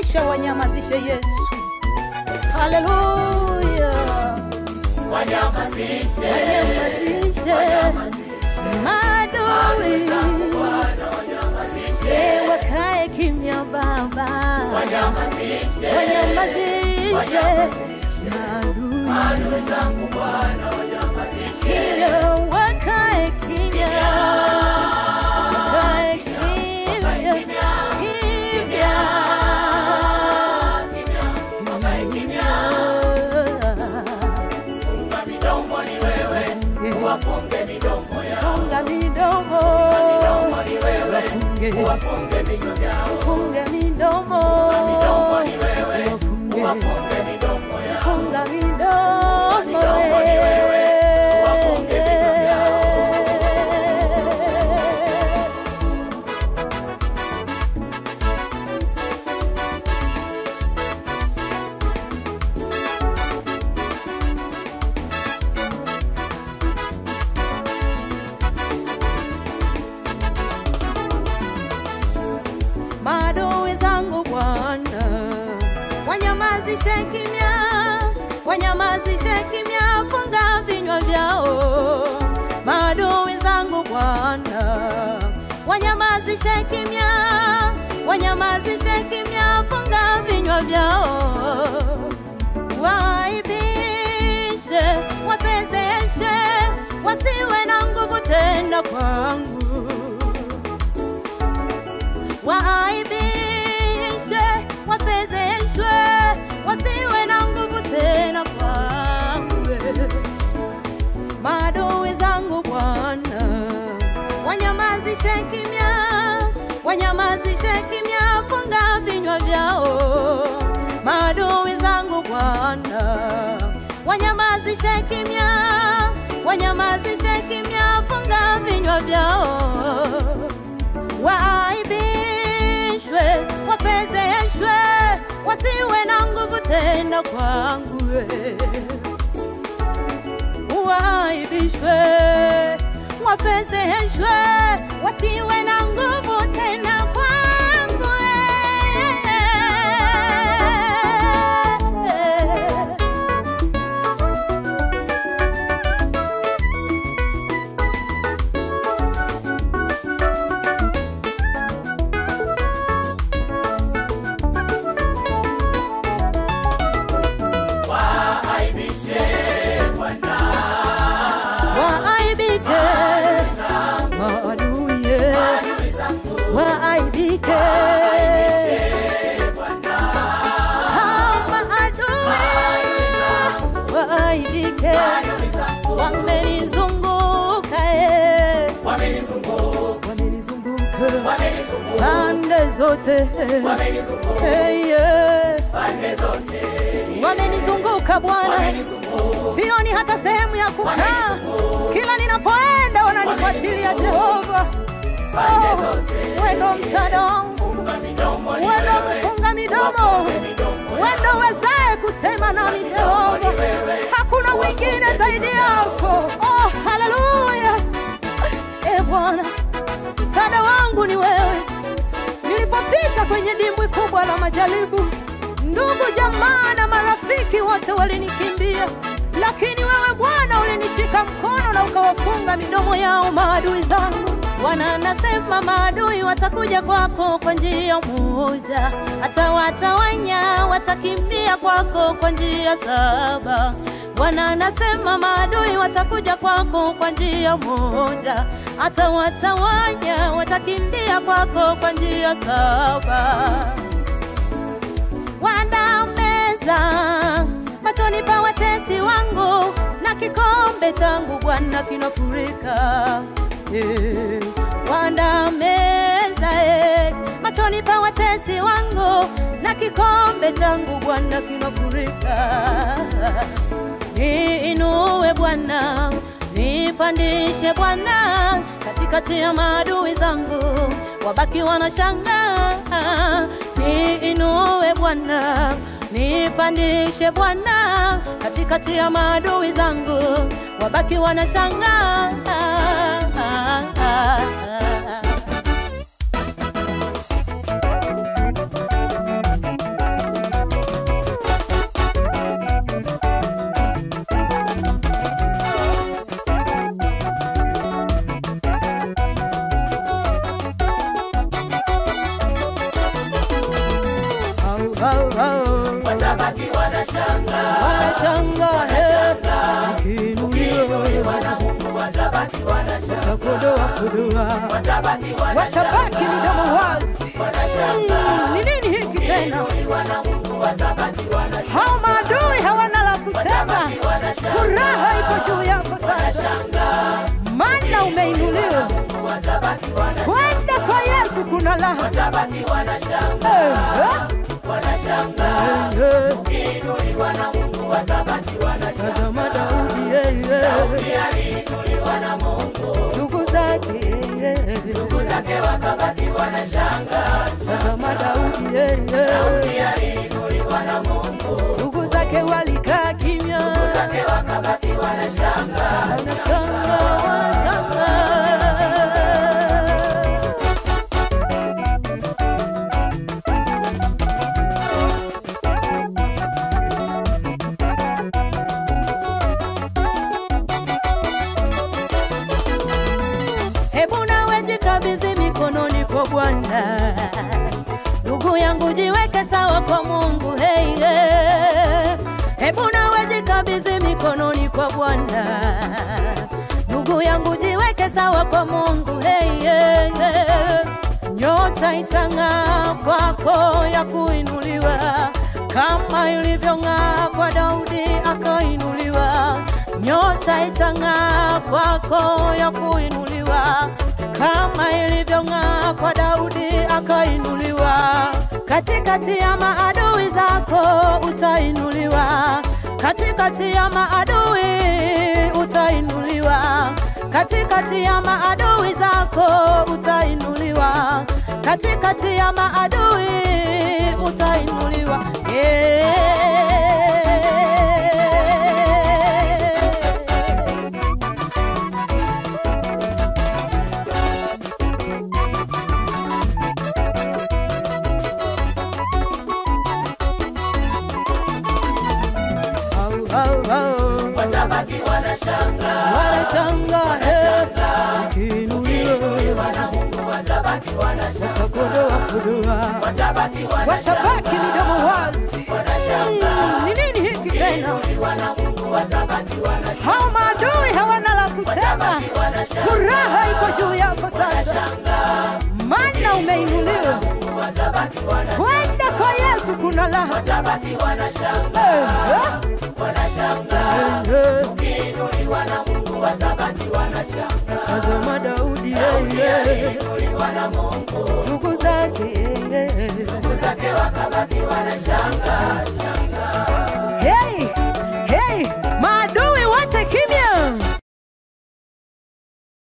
wanyamazishe, wanyamazishe Yesu. Haleluya. Wanyamazishe, Wanyamazishe, maadui wakae kimya Baba. wanyamazishe, Wanyamazishe, maadui zangu Bwana, wanyamazishe, wakae kimya, wakae kimya, kimya, wakae kimya. Funga midomo ni wewe, wafunge midomo yao. funga midomo, Midomo ni wewe, wafunge vinywa vyao. funga midomo, Midomo ni wewe, wafunge, wafunge midomo yao. funga midomo, Midomo ni wewe, wafunge vinywa vyao. maadui zangu Bwana, wanyamazishe kimya, wanyamazishe kimya, funga vinywa vyao. Maadui zangu Bwana, wanyamazishe kimya, wanyamazishe kimya, funga vinywa vyao. Waibishe, wafezeshe, wasiwe na nguvu tena kwangu. Waaibishe, wafezeshwe, wasiwe na nguvu tena kwangu. Maadui zangu Bwana, wanyamazishe kimya, wanyamazishe kimya, funga vinywa vyao. Maadui zangu Bwana, wanyamazishe kimya, wanyamazishe kimya, funga vinywa vyao. Waaibishwe, wafezeshwe, wasiwe na nguvu tena kwangu. Waaibishwe, wafezeshwe, wasiwe na nguvu tena kwangu. Waaibishe Bwana, Waaibike, maadui, maadui zangu. waaibike, Waaibishe Bwana, hao maadui, waaibike, maadui zangu. wamenizunguka, Wamenizunguka, wamenizunguka wamenizunguka, pande zote, wamenizunguka, pande zote. wamenizunguka Bwana, Wamenizunguka, sioni hata sehemu ya kukaa. Kila ninapoenda wananifuatilia Jehova. pande zote. Wendo msaada wangu, Funga midomo ni wendo wewe, kufunga midomo, wafunge midomo yao. wendo wezaye kusema nami Jehova. Hakuna mwingine zaidi yako. Oh, haleluya. Bwana, msaada wangu ni wewe. Nilipopita kwenye dimbwi kubwa la majaribu, ndugu jamaa na marafiki wote walinikimbia, lakini wewe Bwana ulinishika mkono na ukawafunga midomo yao maadui zangu. Bwana anasema maadui watakuja kwako kwa njia moja, hata watawanya watakimbia kwako kwa njia saba. Bwana anasema maadui watakuja kwako kwa njia moja, hata watawanya watakimbia kwako kwa njia saba. Waandaa meza machoni pa watesi wangu, na kikombe changu Bwana kinafurika. Waandaa meza machoni pa watesi wangu, na kikombe changu Bwana kinafurika. Niinue Bwana, nipandishe Bwana, katikati ya maadui zangu wabaki wanashangaa. Niinue Bwana, nipandishe Bwana, katikati ya maadui zangu wabaki wanashangaa. watabaki wanashangaa, wanashangaa, ukiinuliwa na Mungu watabaki wanashangaa, watabaki midomo wazi, wanashangaa. Ni nini hiki tena? Ukiinuliwa na Mungu watabaki wanashangaa, hao maadui hawana la kusema, furaha iko juu yako sasa, maana umeinuliwa. Kwenda kwa Yesu kuna raha, watabaki wanashangaa, wanashangaa. Ukiinuliwa na Mungu watabaki wanashangaa. Tazama Daudi, Daudi aliinuliwa na Mungu, ndugu zake wakabaki wanashangaa. Tazama Daudi, Daudi aliinuliwa na Mungu, ndugu zake walikaa kimya, wakabaki wanashangaa, wanashangaa, wanashangaa. Hebu nawe jikabidhi mikononi kwa Bwana, ndugu yangu, jiweke sawa kwa Mungu. Hey, hey. Hebu nawe jikabidhi mikononi kwa Bwana, ndugu yangu, jiweke sawa kwa Mungu. Hey, hey, hey. Nyota itang'aa kwako ya kuinuliwa, kama ilivyong'aa kwa Daudi akainuliwa. Nyota itang'aa kwako ya kuinuliwa, kama ilivyong'aa kwa Daudi akainuliwa. Katikati ya maadui zako utainuliwa, katikati ya maadui utainuliwa, katikati ya maadui zako utainuliwa, katikati ya maadui utainuliwa. watabaki wanashangaa, wanashangaa, ukiinuliwa na Mungu watabaki wanashangaa, watabaki midomo wazi, wanashangaa. Ni nini hiki tena? Ukiinuliwa na Mungu watabaki wanashangaa, hao maadui hawana la kusema, furaha iko juu yako sasa, maana umeinuliwa. Kwenda kwa Yesu kuna raha, watabaki wanashangaa, wanashangaa. Ukiinuliwa na Mungu watabaki wanashangaa. Tazama Daudi, aliinuliwa na Mungu, ndugu zake wakabaki wanashangaa.